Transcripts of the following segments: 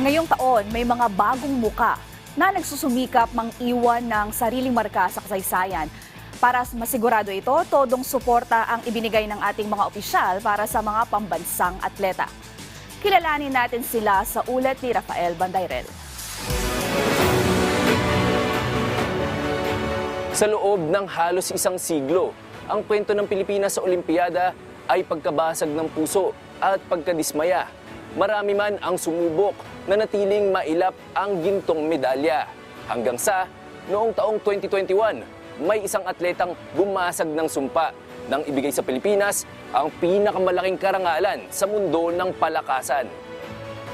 Ngayong taon, may mga bagong muka na nagsusumikap mang-iwan ng sariling marka sa kasaysayan. Para masigurado ito, todong suporta ang ibinigay ng ating mga opisyal para sa mga pambansang atleta. Kilalanin natin sila sa ulat ni Rafael Bandayrel. Sa loob ng halos isang siglo, ang kwento ng Pilipinas sa Olimpiada ay pagkabasag ng puso at pagkadismaya. Marami man ang sumubok na natiling mailap ang gintong medalya. Hanggang sa noong taong 2021, may isang atletang bumasag ng sumpa nang ibigay sa Pilipinas ang pinakamalaking karangalan sa mundo ng palakasan.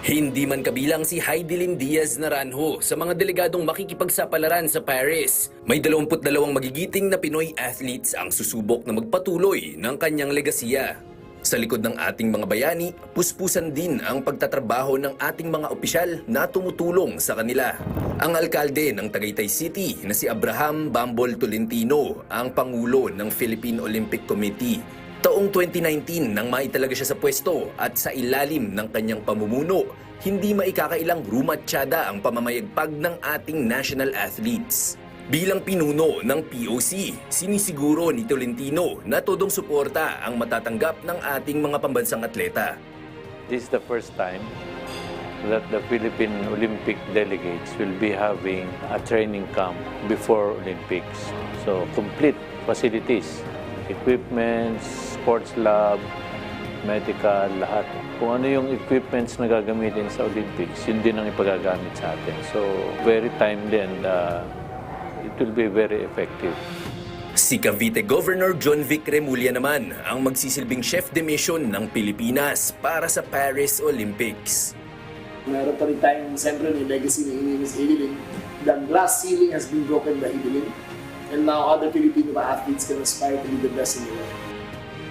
Hindi man kabilang si Heidelin Diaz Naranjo sa mga delegadong makikipagsapalaran sa Paris. May 22 magigiting na Pinoy athletes ang susubok na magpatuloy ng kanyang legasiya. Sa likod ng ating mga bayani, puspusan din ang pagtatrabaho ng ating mga opisyal na tumutulong sa kanila. Ang alkalde ng Tagaytay City na si Abraham Bambol Tolentino ang pangulo ng Philippine Olympic Committee. Taong 2019 nang maitalaga siya sa pwesto at sa ilalim ng kanyang pamumuno, hindi maikakailang rumatsyada ang pamamayagpag ng ating national athletes. Bilang pinuno ng POC, sinisiguro ni Tolentino na todong suporta ang matatanggap ng ating mga pambansang atleta. This is the first time that the Philippine Olympic delegates will be having a training camp before Olympics. So complete facilities, equipments, sports lab, medical, lahat. Kung ano yung equipments na gagamitin sa Olympics, yun din ang ipagagamit sa atin. So very timely and it will be very effective. Si Cavite Governor John Vic Remulla naman ang magsisilbing chef de mission ng Pilipinas para sa Paris Olympics. Meron pa rin tayong siyempre may legacy ni Miss Heidelin. The glass ceiling has been broken by Heidelin. And now other Filipino athletes can aspire to be the best in the world.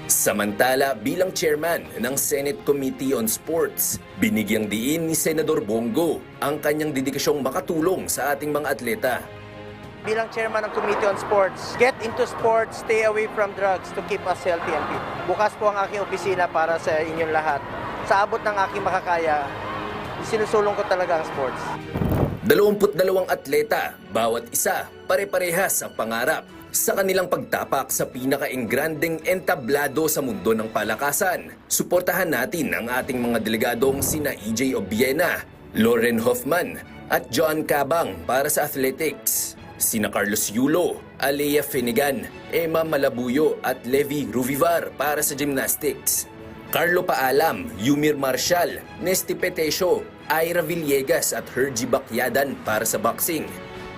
Samantala, bilang chairman ng Senate Committee on Sports, binigyang diin ni Senador Bongo ang kanyang dedikasyong makatulong sa ating mga atleta. Bilang chairman ng Committee on Sports, get into sports, stay away from drugs to keep us healthy and fit. Bukas po ang aking opisina para sa inyong lahat. Sa abot ng aking makakaya, sinusulong ko talaga ang sports. 22 atleta, bawat isa, pare-parehas ang pangarap sa kanilang pagtapak sa pinaka-engrandeng entablado sa mundo ng palakasan. Suportahan natin ang ating mga delegadong sina EJ Obiena, Lauren Hoffman at John Cabang para sa athletics. Sina Carlos Yulo, Alea Finnegan, Emma Malabuyo at Levi Ruvivar para sa gymnastics. Carlo Paalam, Yumir Marshall, Nesty Petesio, Ira Villegas at Hergy Bakyadan para sa boxing.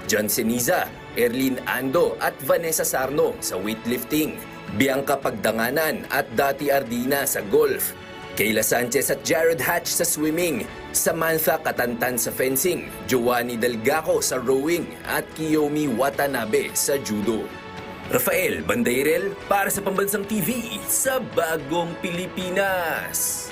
John Ceniza, Erlin Ando at Vanessa Sarno sa weightlifting. Bianca Pagdanganan at Dati Ardina sa golf. Kayla Sanchez at Jared Hatch sa swimming. Samantha Katantan sa fencing. Giovanni Delgaco sa rowing at Kiyomi Watanabe sa judo. Rafael Bandayrel para sa Pambansang TV sa Bagong Pilipinas.